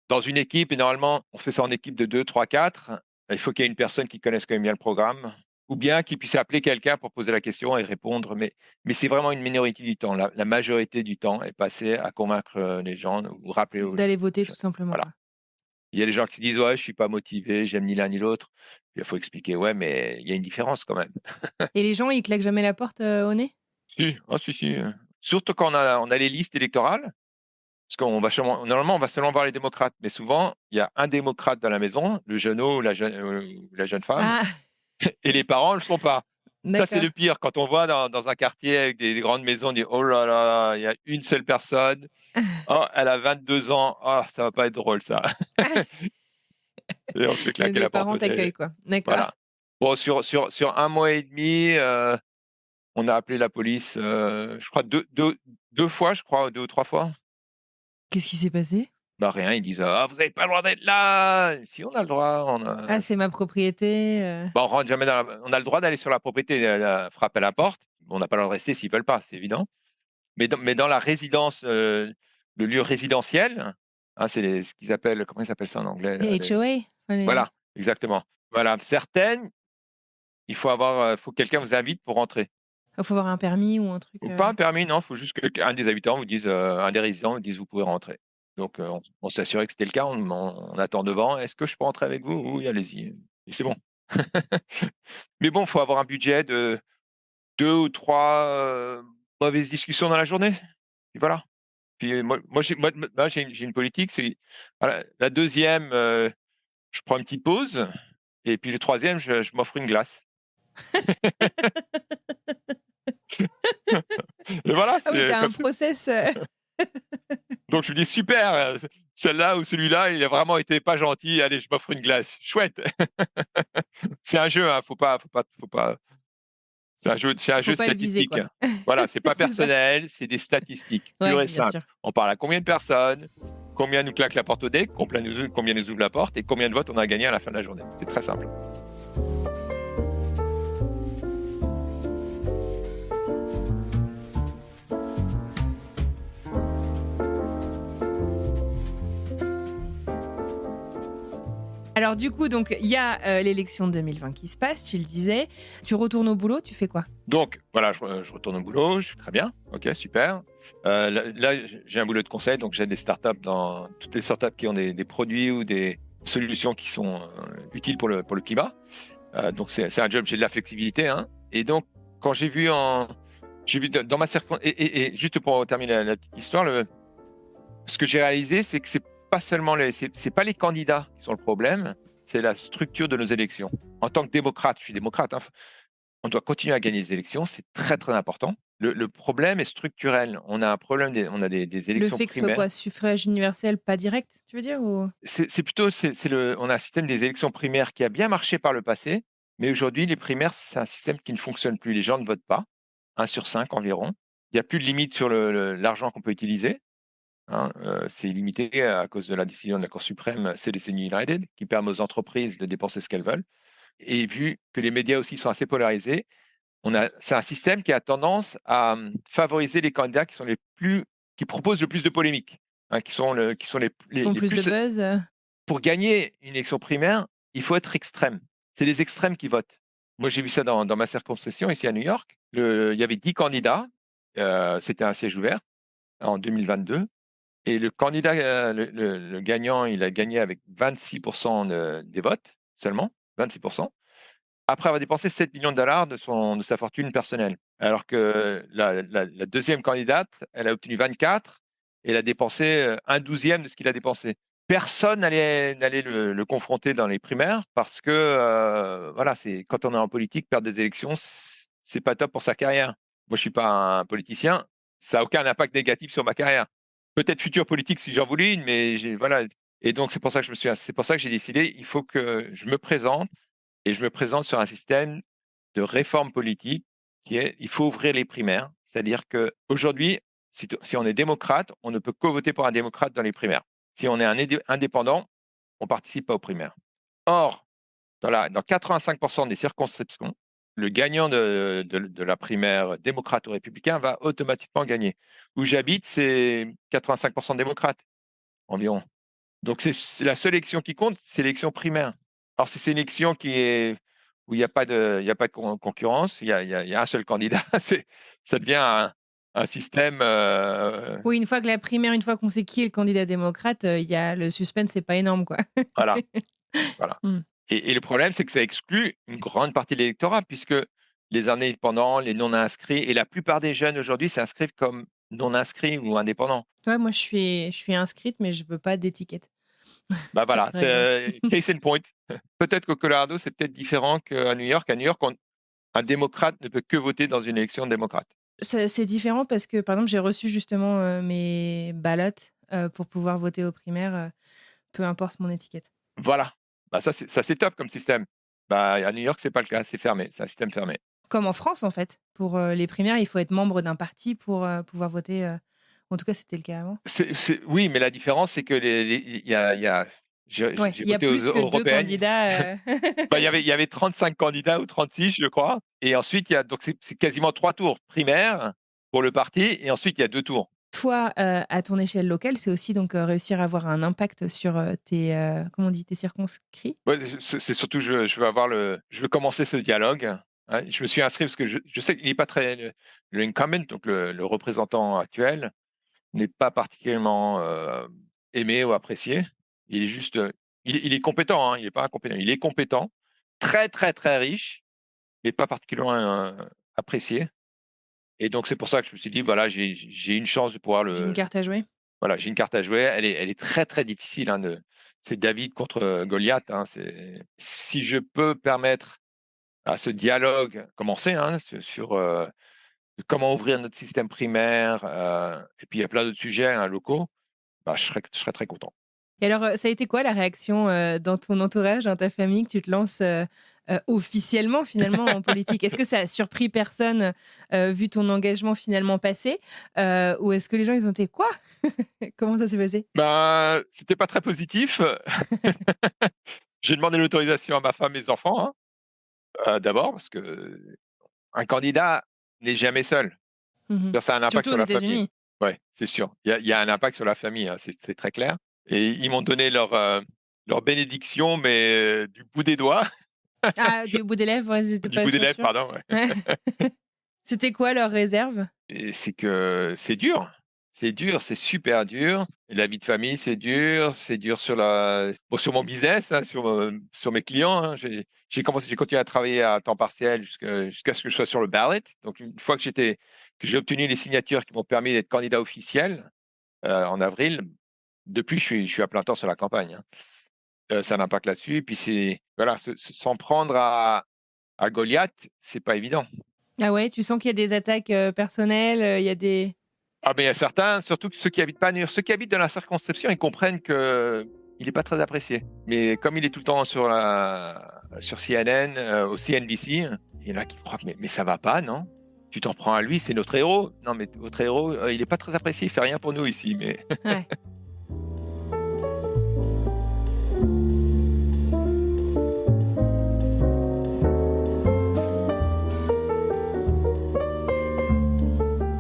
Dans une équipe et normalement, on fait ça en équipe de 2, 3, 4. Il faut qu'il y ait une personne qui connaisse quand même bien le programme ou bien qui puisse appeler quelqu'un pour poser la question et répondre, mais c'est vraiment une minorité du temps. La majorité du temps est passée à convaincre, les gens ou rappeler aux D'aller voter gens. tout simplement, Voilà. quoi. Il y a des gens qui se disent: «Ouais, je suis pas motivé, j'aime ni l'un ni l'autre.» Puis il faut expliquer: «Ouais, mais il y a une différence quand même.» Et les gens, ils claquent jamais la porte, au nez? Si, ah si, si, surtout quand on a les listes électorales, parce qu'on va sûrement normalement, on va seulement voir les démocrates, mais souvent, il y a un démocrate dans la maison, le jeuneau ou la jeune femme Ah! et les parents ne le sont pas. Ça, c'est D'accord. le pire quand on voit dans un quartier avec des grandes maisons, on dit: «Oh là là, il y a une seule personne. Oh, elle a 22 ans. Ah, ça va pas être drôle ça.» Et on se fait claquer Les la porte parents au nez. t'accueillent, quoi. D'accord. Voilà. Bon, sur 1 mois et demi, on a appelé la police, je crois deux fois, je crois, 2 ou 3 fois. Qu'est-ce qui s'est passé? Bah, rien, ils disent: «Ah, vous avez pas le droit d'être là!» Si, on a le droit, Ah, c'est ma propriété, bah, on rentre jamais on a le droit d'aller sur la propriété, frapper à la porte. On n'a pas le droit de rester s'ils veulent pas, c'est évident. Mais dans la résidence, le lieu résidentiel, hein, ce qu'ils appellent, comment ils appellent ça en anglais là? les HOA? Enfin, Voilà, exactement. Voilà, certaines, faut que quelqu'un vous invite pour rentrer. faut avoir un permis ou un truc, Ou pas un permis, non, il faut juste qu'un des habitants vous dise, un des résidents vous dise: «Vous pouvez rentrer.» Donc, on s'est assuré que c'était le cas, on attend devant: «Est-ce que je peux rentrer avec vous?» «Oui, allez-y.» Et c'est bon. Mais bon, il faut avoir un budget de 2 ou 3 mauvaises discussions dans la journée. Et voilà. Puis, j'ai une politique, c'est voilà, la deuxième, je prends une petite pause et puis le troisième, je m'offre une glace. Et voilà, Ah oui, tu c'est as un comme ça. process, Donc je me dis: «Super, celle-là ou celui-là, il a vraiment été pas gentil, allez, je m'offre une glace, chouette.» C'est un jeu, hein, faut pas c'est un faut jeu pas le viser, statistique, quoi. hein. Voilà, c'est pas C'est ça. personnel, c'est des statistiques, pures Ouais, et bien simples. sûr. On parle à combien de personnes, combien nous claquent la porte au nez, combien nous ouvrent la porte et combien de votes on a gagné à la fin de la journée. C'est très simple. Alors du coup, donc il y a l'élection de 2020 qui se passe, tu le disais. Tu retournes au boulot, tu fais quoi? Donc, voilà, je retourne au boulot, je suis très bien, ok, super. Là, j'ai un boulot de conseil, donc j'ai des startups dans toutes les startups qui ont des produits ou des solutions qui sont utiles pour le climat. Donc, c'est un job, j'ai de la flexibilité, hein. Et donc, quand j'ai vu dans ma circonstance, et juste pour terminer la petite histoire, ce que j'ai réalisé, c'est que c'est pas seulement c'est pas les candidats qui sont le problème, c'est la structure de nos élections. En tant que démocrate, je suis démocrate, hein, on doit continuer à gagner les élections, c'est très très important. Le problème est structurel. On a un problème, on a des Le élections fait que ce soit primaires. quoi, suffrage universel, pas direct, tu veux dire ou... C'est plutôt, on a un système des élections primaires qui a bien marché par le passé, mais aujourd'hui, les primaires, c'est un système qui ne fonctionne plus. Les gens ne votent pas, 1 sur 5 environ. Il n'y a plus de limite sur l'argent qu'on peut utiliser, hein. C'est illimité à cause de la décision de la Cour suprême CDC United, qui permet aux entreprises de dépenser ce qu'elles veulent. Et vu que les médias aussi sont assez polarisés, c'est un système qui a tendance à favoriser les candidats qui proposent le plus de polémiques, hein, qui sont Ils font les plus de plus. buzz Pour gagner une élection primaire, il faut être extrême. C'est les extrêmes qui votent. Moi, j'ai vu ça dans ma circonscription ici à New York. Il y avait 10 candidats. C'était un siège ouvert en 2022. Et le candidat, le gagnant, il a gagné avec 26% des votes seulement, 26%, après avoir dépensé 7 millions de dollars de sa fortune personnelle. Alors que la deuxième candidate, elle a obtenu 24 et elle a dépensé 1/12 de ce qu'il a dépensé. Personne n'allait le confronter dans les primaires parce que, voilà, quand on est en politique, perdre des élections, c'est pas top pour sa carrière. Moi, je suis pas un politicien, ça a aucun impact négatif sur ma carrière. Peut-être futur politique si j'en voulais une, mais voilà. Et donc, c'est pour ça que c'est pour ça que j'ai décidé, il faut que je me présente et je me présente sur un système de réforme politique il faut ouvrir les primaires. C'est-à-dire qu'aujourd'hui, si on est démocrate, on ne peut que voter pour un démocrate dans les primaires. Si on est un indépendant, on ne participe pas aux primaires. Or, dans 85% des circonscriptions, le gagnant de la primaire démocrate ou républicain va automatiquement gagner. Où j'habite, c'est 85% démocrate environ. Donc, c'est la seule élection qui compte, c'est l'élection primaire. Alors, si c'est une élection où il n'y a pas de concurrence, il y a un seul candidat, ça devient un système. Oui, une fois qu'on sait qui est le candidat démocrate, il y a le suspense, c'est pas énorme, quoi. Voilà. Voilà. Mmh. Et le problème, c'est que ça exclut une grande partie de l'électorat, puisque les indépendants, les non-inscrits, et la plupart des jeunes aujourd'hui s'inscrivent comme non-inscrits ou indépendants. Ouais, moi, je suis inscrite, mais je veux pas d'étiquette, Bah voilà, par exemple. c'est case in point. Peut-être qu'au Colorado, c'est peut-être différent qu'à New York. À New York, un démocrate ne peut que voter dans une élection démocrate. C'est différent parce que, par exemple, j'ai reçu justement, mes ballots, pour pouvoir voter aux primaires, peu importe mon étiquette. Voilà. Bah ça, c'est top comme système. Bah, à New York, c'est pas le cas, c'est fermé, c'est un système fermé. Comme en France, en fait. Pour, les primaires, il faut être membre d'un parti pour, pouvoir voter, en tout cas, c'était le cas avant. Oui, mais la différence, c'est que il y a Ouais, j'ai il y a voté aux plus que 2 européennes. candidats, Bah, il y avait 35 candidats ou 36, je crois. Et ensuite, donc c'est quasiment 3 tours primaires pour le parti. Et ensuite, il y a 2 tours. Toi, à ton échelle locale, c'est aussi donc, réussir à avoir un impact sur, tes, comment on dit? Tes circonscrits? Ouais, c'est surtout, je veux commencer ce dialogue, hein. Je me suis inscrit parce que je sais qu'il n'est pas très, le incumbent, donc le représentant actuel, n'est pas particulièrement aimé ou apprécié. Il est juste, il est compétent, hein, il n'est pas incompétent. Il est compétent, très, très, très riche, mais pas particulièrement apprécié. Et donc, c'est pour ça que je me suis dit, voilà, j'ai une chance de pouvoir J'ai une carte à jouer? voilà, j'ai une carte à jouer. Elle est très, très difficile, hein, c'est David contre Goliath, hein. Si je peux permettre à ce dialogue commencer, hein, sur comment ouvrir notre système primaire, et puis il y a plein d'autres sujets, hein, locaux, bah, je serais très content. Et alors, ça a été quoi la réaction, dans ton entourage, dans ta famille, que tu te lances, officiellement finalement en politique? Est-ce que ça a surpris personne, vu ton engagement finalement passé? Ou est-ce que les gens ils ont été: «Quoi?» Comment ça s'est passé? Ben, c'était pas très positif. J'ai demandé l'autorisation à ma femme et mes enfants, hein, d'abord, parce qu'un candidat n'est jamais seul. Mmh. Ça a un impact Surtout aux sur la famille. États-Unis? Ouais, c'est sûr. Il y a un impact sur la famille, hein, c'est très clair. Et ils m'ont donné leur bénédiction, mais du bout des doigts, Ah, du bout des lèvres, ouais, j'étais du pas bout des trop lèvres, sûre. pardon. Ouais. Ouais. C'était quoi leur réserve? Et c'est que c'est dur, c'est super dur. Et la vie de famille, c'est dur sur sur mon business, hein, sur mes clients. Hein. J'ai continué à travailler à temps partiel jusqu'à ce que je sois sur le ballot. Donc une fois que j'ai obtenu les signatures qui m'ont permis d'être candidat officiel en avril, depuis je suis à plein temps sur la campagne. Hein. Ça a un impact là-dessus. Et puis voilà, s'en prendre à Goliath, c'est pas évident. Ah ouais, tu sens qu'il y a des attaques, personnelles, il y a des Ah ben, il y a certains, surtout que ceux qui habitent pas à New York, ceux qui habitent dans la circonscription, ils comprennent que il est pas très apprécié. Mais comme il est tout le temps sur CNN, au CNBC, il y en a qui croient mais ça va pas, non? Tu t'en prends à lui, c'est notre héros. Non, mais votre héros, il est pas très apprécié, il fait rien pour nous ici. Mais ouais.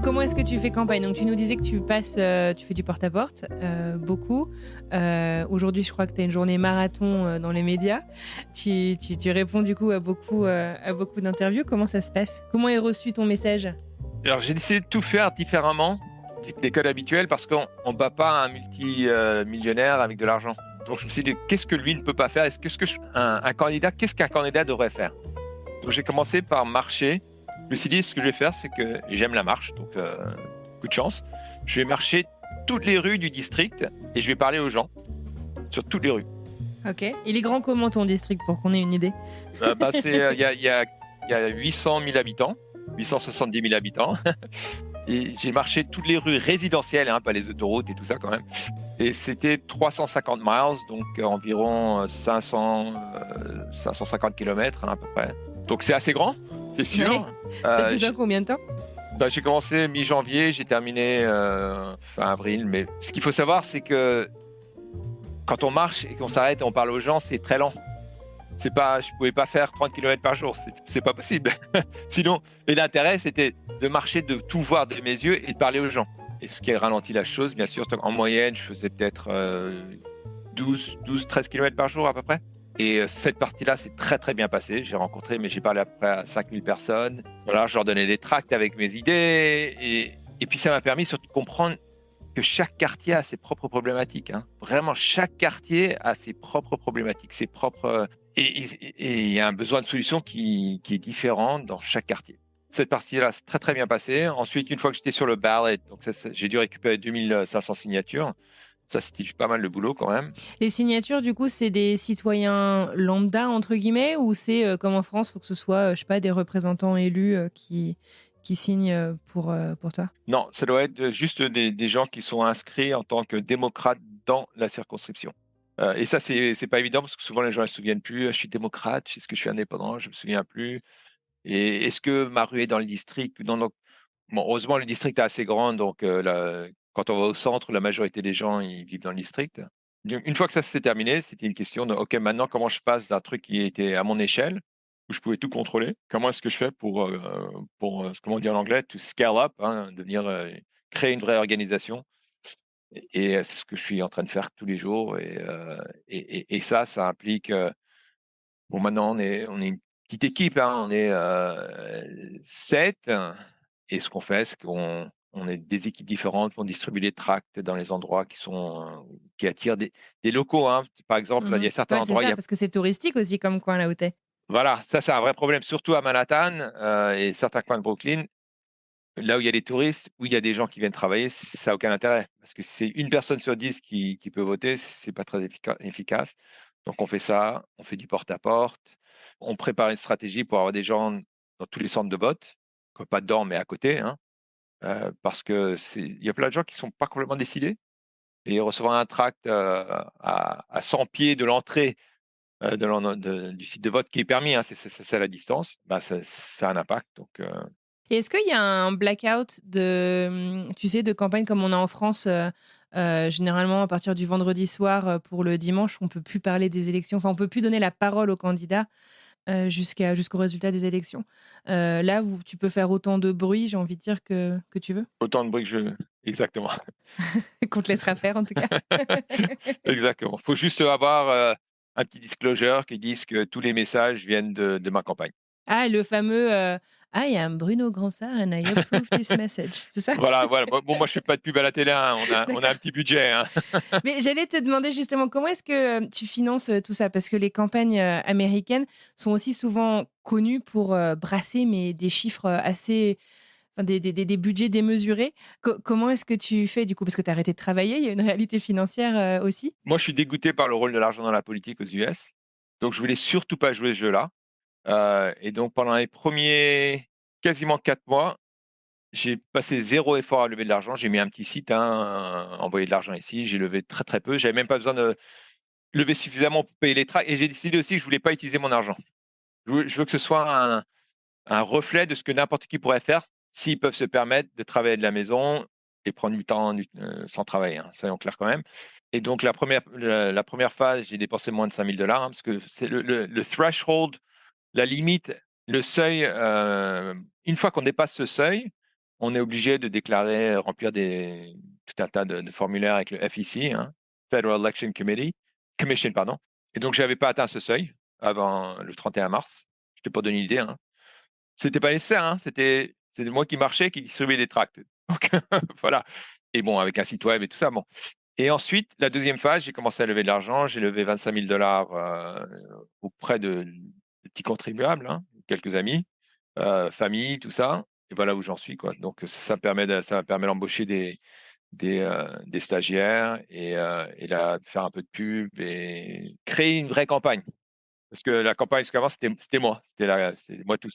Comment est-ce que tu fais campagne? Donc tu nous disais que tu fais du porte-à-porte, beaucoup. Aujourd'hui, je crois que tu as une journée marathon, dans les médias. Tu réponds du coup à beaucoup d'interviews. Comment ça se passe? Comment est reçu ton message? alors j'ai décidé de tout faire différemment des codes habituels parce qu'on ne bat pas un multi-millionnaire avec de l'argent. Donc je me suis dit qu'est-ce que lui ne peut pas faire? Qu'est-ce qu'un candidat devrait faire? Donc j'ai commencé par marcher. Je me suis dit, ce que je vais faire, c'est que j'aime la marche, donc coup de chance. Je vais marcher toutes les rues du district et je vais parler aux gens sur toutes les rues. OK. Il est grand comment ton district pour qu'on ait une idée? Il y a 800 000 habitants, 870 000 habitants. Et j'ai marché toutes les rues résidentielles, hein, pas les autoroutes et tout ça quand même. Et c'était 350 miles, donc environ 550 kilomètres hein, à peu près. Donc c'est assez grand, c'est sûr. Ouais. Tu fait ça combien de temps? J'ai commencé mi-janvier, j'ai terminé fin avril. Mais ce qu'il faut savoir, c'est que quand on marche et qu'on s'arrête et on parle aux gens, c'est très lent. Je pouvais pas faire 30 km par jour, c'est pas possible. Sinon, et l'intérêt, c'était de marcher, de tout voir de mes yeux et de parler aux gens. Et ce qui a ralenti la chose, bien sûr, en moyenne, je faisais peut-être 13 km par jour à peu près. Et cette partie-là, c'est très très bien passé. J'ai parlé à peu près à 5000 personnes. Voilà, je leur donnais des tracts avec mes idées. Et puis ça m'a permis surtout de comprendre que chaque quartier a ses propres problématiques. Hein. Vraiment, chaque quartier a ses propres problématiques, ses propres... Et il y a un besoin de solution qui est différent dans chaque quartier. Cette partie-là, c'est très très bien passé. Ensuite, une fois que j'étais sur le ballot, donc j'ai dû récupérer 2500 signatures. Ça, c'était pas mal de boulot quand même. Les signatures, du coup, c'est des citoyens lambda, entre guillemets, ou c'est comme en France, il faut que ce soit, je sais pas, des représentants élus qui signent pour toi? Non, ça doit être juste des gens qui sont inscrits en tant que démocrates dans la circonscription. Et ça, c'est pas évident parce que souvent les gens ne se souviennent plus. Je suis démocrate, est-ce que je suis indépendant, je me souviens plus. Et est-ce que ma rue est dans le district? Bon, heureusement, le district est assez grand, donc quand on va au centre, la majorité des gens ils vivent dans le district. Donc, une fois que ça s'est terminé, c'était une question de OK, maintenant comment je passe d'un truc qui était à mon échelle où je pouvais tout contrôler. Comment est-ce que je fais comment on dit en anglais, to scale up, hein, créer une vraie organisation. Et c'est ce que je suis en train de faire tous les jours. Et ça implique. Bon, maintenant, on est une petite équipe, hein, on est 7. Et ce qu'on fait, c'est qu'on est des équipes différentes pour distribuer les tracts dans les endroits qui attirent des locaux. Hein. Par exemple, il y Mmh. a certains Ouais, c'est endroits, ça, parce que c'est touristique aussi comme coin là où tu es. voilà, ça c'est un vrai problème, surtout à Manhattan et certains coins de Brooklyn. Là où il y a des touristes, où il y a des gens qui viennent travailler, ça n'a aucun intérêt. Parce que si c'est une personne sur 10 qui peut voter, c'est pas très efficace. Donc on fait ça, on fait du porte-à-porte, on prépare une stratégie pour avoir des gens dans tous les centres de vote, pas dedans, mais à côté, hein, parce que il y a plein de gens qui sont pas complètement décidés. Et recevoir un tract à 100 pieds de l'entrée du site de vote qui est permis, hein, c'est à la distance, bah, ça a un impact. Donc, Et est-ce qu'il y a un blackout tu sais, de campagne comme on a en France, généralement à partir du vendredi soir, pour le dimanche, on peut plus parler des élections, enfin on peut plus donner la parole aux candidats, jusqu'au résultat des élections. Là, tu peux faire autant de bruit, j'ai envie de dire, que tu veux? autant de bruit que je veux. exactement. Qu'on te laissera faire, en tout cas. Exactement. Il faut juste avoir un petit disclosure qui dise que tous les messages viennent de ma campagne. Ah, le fameux, I am Bruno Gransart and I approve this message. C'est ça? Voilà, voilà. Bon, moi, je fais pas de pub à la télé, hein. On a un D'accord. petit budget, hein. Mais j'allais te demander justement comment est-ce que, tu finances, tout ça? Parce que les campagnes, américaines sont aussi souvent connues pour, brasser mais des chiffres, assez enfin des budgets démesurés. Comment est-ce que tu fais du coup? Parce que tu as arrêté de travailler, il y a une réalité financière, aussi? Moi, je suis dégoûté par le rôle de l'argent dans la politique aux US. Donc, je voulais surtout pas jouer ce jeu-là. Et donc, pendant les premiers quasiment 4 mois, j'ai passé 0 effort à lever de l'argent. J'ai mis un petit site, hein, envoyer de l'argent ici. J'ai levé très, très peu. J'avais même pas besoin de lever suffisamment pour payer les tracts et j'ai décidé aussi que je voulais pas utiliser mon argent. Je veux que ce soit un reflet de ce que n'importe qui pourrait faire s'ils peuvent se permettre de travailler de la maison et prendre du temps sans travailler, hein, soyons clairs quand même. Et donc la première phase, j'ai dépensé moins de $5 000, hein, parce que c'est le threshold, la limite, le seuil, une fois qu'on dépasse ce seuil, on est obligé de déclarer, remplir tout un tas de formulaires avec le FEC, hein, Federal Election Commission, pardon. Et donc, je n'avais pas atteint ce seuil avant le 31 mars. Je t'ai pas donné une idée, hein. C'était pas nécessaire, hein, c'était moi qui marchais, qui distribuais les tracts. Donc voilà. Et bon, avec un site web et tout ça, bon. Et ensuite, la deuxième phase, j'ai commencé à lever de l'argent. J'ai levé $25 000 auprès de petits contribuables, hein, quelques amis, famille, tout ça. Et voilà où j'en suis, quoi. Donc ça me permet d'embaucher des stagiaires et là, de faire un peu de pub et créer une vraie campagne. Parce que la campagne jusqu'à avant, c'était moi. C'est moi tout.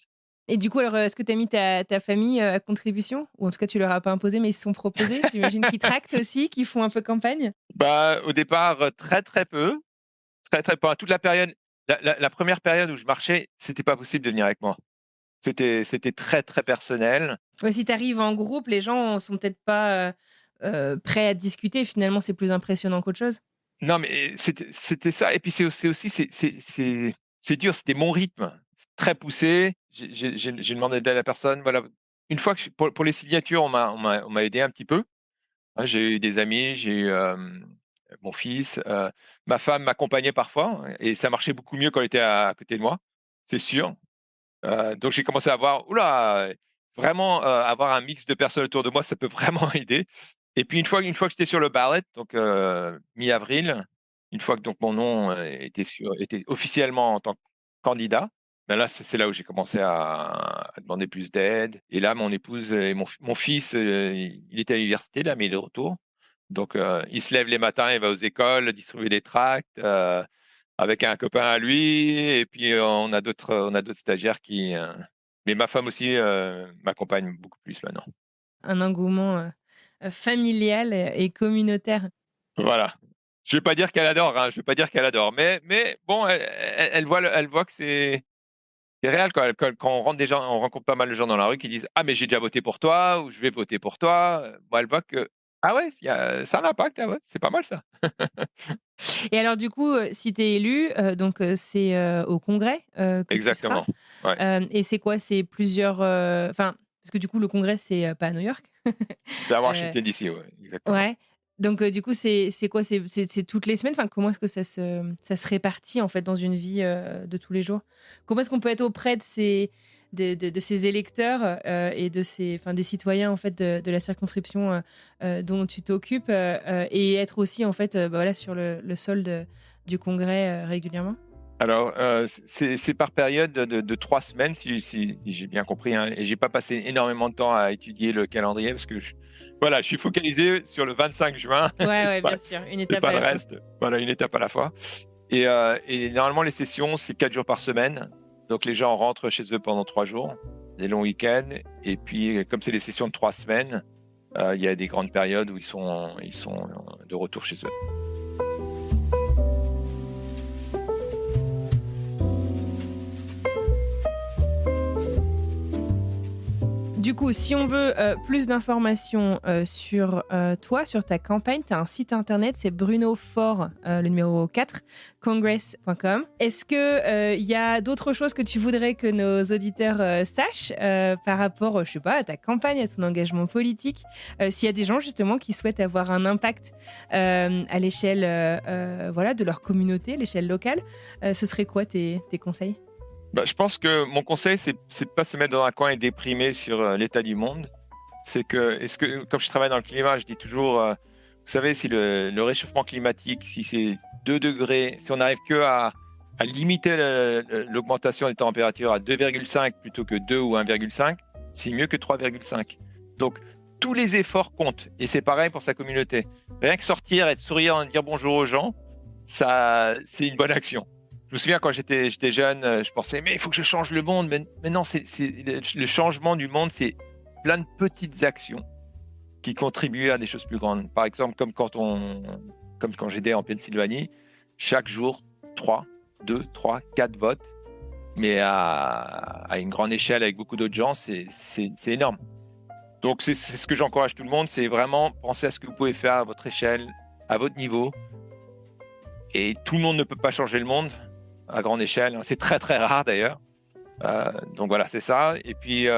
Et du coup, alors, est-ce que tu as mis ta famille, à contribution? Ou en tout cas, tu leur as pas imposé, mais ils se sont proposés? J'imagine qu'ils tractent aussi, qu'ils font un peu campagne? Bah, au départ, très, très peu. Très, très pendant toute la période, la première période où je marchais, c'était pas possible de venir avec moi. C'était très, très personnel. Ouais, si tu arrives en groupe, les gens sont peut-être pas, prêts à discuter. Finalement, c'est plus impressionnant qu'autre chose? Non, mais c'était ça et puis c'est aussi c'est dur, c'était mon rythme. Très poussé. J'ai demandé de l'aide à la personne, voilà. Une fois que pour les signatures, on m'a aidé un petit peu. Hein, j'ai eu des amis, j'ai eu, mon fils, ma femme m'accompagnait parfois et ça marchait beaucoup mieux quand elle était à côté de moi, c'est sûr. Donc j'ai commencé à voir, oula, vraiment, avoir un mix de personnes autour de moi, ça peut vraiment aider. Et puis une fois que j'étais sur le ballot, donc mi-avril, une fois que donc mon nom était officiellement en tant que candidat, ben là, c'est là où j'ai commencé à demander plus d'aide. Et là, mon épouse et mon fils, il était à l'université là, mais il est de retour. Donc il se lève les matins, il va aux écoles, distribuer des tracts, avec un copain à lui et puis, on a d'autres stagiaires mais ma femme aussi, m'accompagne beaucoup plus maintenant. Un engouement, familial et communautaire. Voilà. Je vais pas dire qu'elle adore, hein, je vais pas dire qu'elle adore, mais bon, elle voit que c'est réel quand on rencontre pas mal de gens dans la rue qui disent: «Ah mais j'ai déjà voté pour toi» ou «Je vais voter pour toi», bon, elle voit que: «Ah ouais, ça a un impact, ah ouais, c'est pas mal ça». Et alors du coup, si tu es élu, donc c'est, au congrès, que tu seras? Exactement, ouais. Et c'est quoi? C'est plusieurs, enfin, parce que du coup le congrès c'est, pas à New York? C'est à Heu, Washington DC, ouais, exactement. ouais. Donc du coup c'est quoi? C'est toutes les semaines? Enfin, comment est-ce que ça se répartit en fait dans une vie, de tous les jours? Comment est-ce qu'on peut être auprès de ces électeurs, et de ces enfin des citoyens en fait de la circonscription, dont tu t'occupes, et être aussi en fait, bah, voilà sur le sol du congrès, régulièrement? Alors, c'est par période de 3 semaines si j'ai bien compris, hein, et j'ai pas passé énormément de temps à étudier le calendrier parce que voilà, je suis focalisé sur le 25 juin Ouais, ouais, pas bien sûr, une et étape pas à le la fois. reste. Voilà, une étape à la fois et normalement les sessions, c'est 4 jours par semaine. Donc les gens rentrent chez eux pendant 3 jours, des longs week-ends et puis comme c'est des sessions de 3 semaines, il y a des grandes périodes où ils sont de retour chez eux. Du coup, si on veut plus d'informations sur toi, sur ta campagne, tu as un site internet, c'est Bruno Faure, le numéro 4, congress.com. Est-ce qu'il y a d'autres choses que tu voudrais que nos auditeurs sachent par rapport, je sais pas, à ta campagne, à ton engagement politique, s'il y a des gens justement qui souhaitent avoir un impact à l'échelle de leur communauté, l'échelle locale, ce serait quoi tes conseils? Je pense que mon conseil, c'est pas se mettre dans un coin et déprimer sur l'état du monde. C'est que, comme je travaille dans le climat, je dis toujours, vous savez, si le réchauffement climatique, si c'est 2 degrés, si on n'arrive que à limiter l'augmentation des températures à 2,5 plutôt que 2 ou 1,5, c'est mieux que 3,5. Donc, tous les efforts comptent. Et c'est pareil pour sa communauté. Rien que sortir, être souriant, dire bonjour aux gens, ça, c'est une bonne action. Je me souviens quand j'étais jeune, je pensais mais il faut que je change le monde. Mais non, c'est le changement du monde, c'est plein de petites actions qui contribuent à des choses plus grandes. Par exemple, comme quand j'étais en Pennsylvanie, chaque jour 2, 3, 4 votes, mais à une grande échelle avec beaucoup d'autres gens, c'est énorme. Donc c'est ce que j'encourage tout le monde, c'est vraiment penser à ce que vous pouvez faire à votre échelle, à votre niveau. Et tout le monde ne peut pas changer le monde à grande échelle. C'est très, très rare d'ailleurs. Donc voilà, c'est ça. Et puis,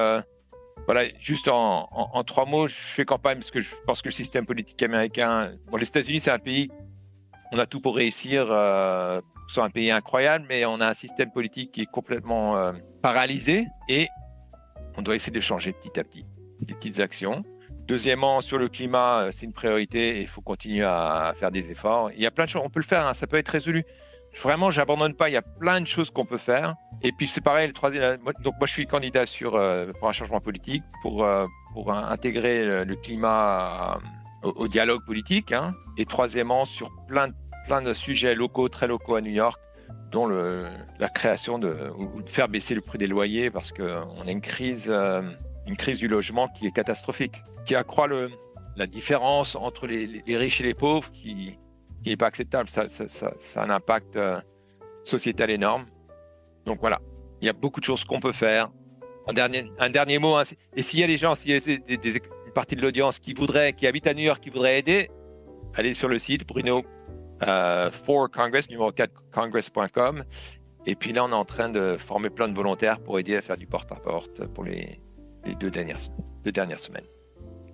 voilà, juste en 3 mots, je fais campagne parce que je pense que le système politique américain... Bon, les États-Unis, c'est un pays, on a tout pour réussir. C'est un pays incroyable, mais on a un système politique qui est complètement paralysé et on doit essayer de changer petit à petit, des petites actions. Deuxièmement, sur le climat, c'est une priorité et il faut continuer à faire des efforts. Il y a plein de choses, on peut le faire, hein, ça peut être résolu. Vraiment, j'abandonne pas, il y a plein de choses qu'on peut faire. Et puis c'est pareil, donc moi je suis candidat pour un changement politique, pour intégrer le climat au dialogue politique. Hein. Et troisièmement, sur plein de sujets locaux, très locaux à New York, dont la création ou de faire baisser le prix des loyers, parce qu'on a une crise du logement qui est catastrophique, qui accroît la différence entre les riches et les pauvres, qui n'est pas acceptable. Ça a un impact sociétal énorme. Donc voilà, il y a beaucoup de choses qu'on peut faire. Un dernier mot, hein, et s'il y a des gens, s'il y a une partie de l'audience qui habite à New York, qui voudrait aider, allez sur le site Bruno for Congress, numéro 4 congress.com. Et puis là, on est en train de former plein de volontaires pour aider à faire du porte-à-porte pour les 2 dernières semaines.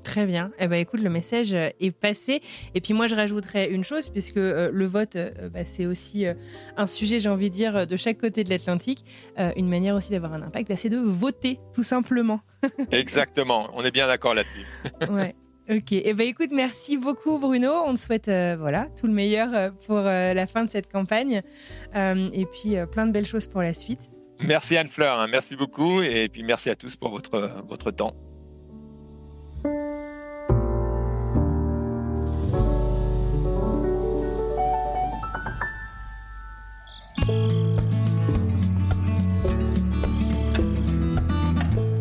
Très bien. Eh ben, écoute, le message est passé. Et puis moi, je rajouterais une chose, puisque le vote, c'est aussi un sujet, j'ai envie de dire, de chaque côté de l'Atlantique. Une manière aussi d'avoir un impact, c'est de voter, tout simplement. Exactement. On est bien d'accord là-dessus. Ouais. Ok. Eh ben, écoute, merci beaucoup, Bruno. On te souhaite tout le meilleur pour la fin de cette campagne. Et puis, plein de belles choses pour la suite. Merci Anne-Fleur. Hein. Merci beaucoup. Et puis, merci à tous pour votre temps.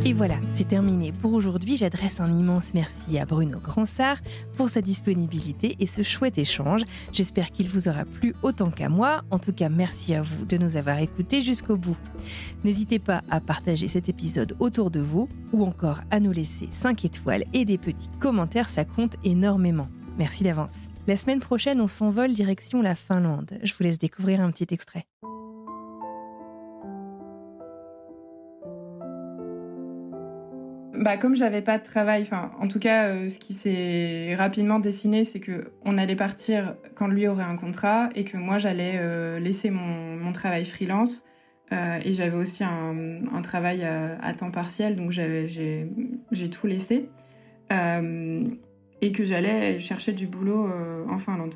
Et voilà, c'est terminé pour aujourd'hui. J'adresse un immense merci à Bruno Gransart pour sa disponibilité et ce chouette échange. J'espère qu'il vous aura plu autant qu'à moi. En tout cas, merci à vous de nous avoir écoutés jusqu'au bout. N'hésitez pas à partager cet épisode autour de vous ou encore à nous laisser 5 étoiles et des petits commentaires, ça compte énormément. Merci d'avance. La semaine prochaine, on s'envole direction la Finlande. Je vous laisse découvrir un petit extrait. Comme j'avais pas de travail, en tout cas, ce qui s'est rapidement dessiné, c'est que on allait partir quand lui aurait un contrat et que moi j'allais laisser mon travail freelance et j'avais aussi un travail à temps partiel, donc j'ai tout laissé et que j'allais chercher du boulot en Finlande.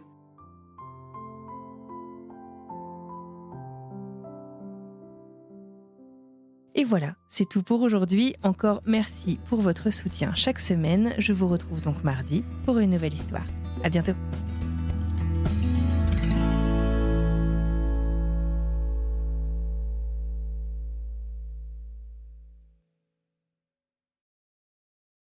Et voilà, c'est tout pour aujourd'hui. Encore merci pour votre soutien chaque semaine. Je vous retrouve donc mardi pour une nouvelle histoire. À bientôt.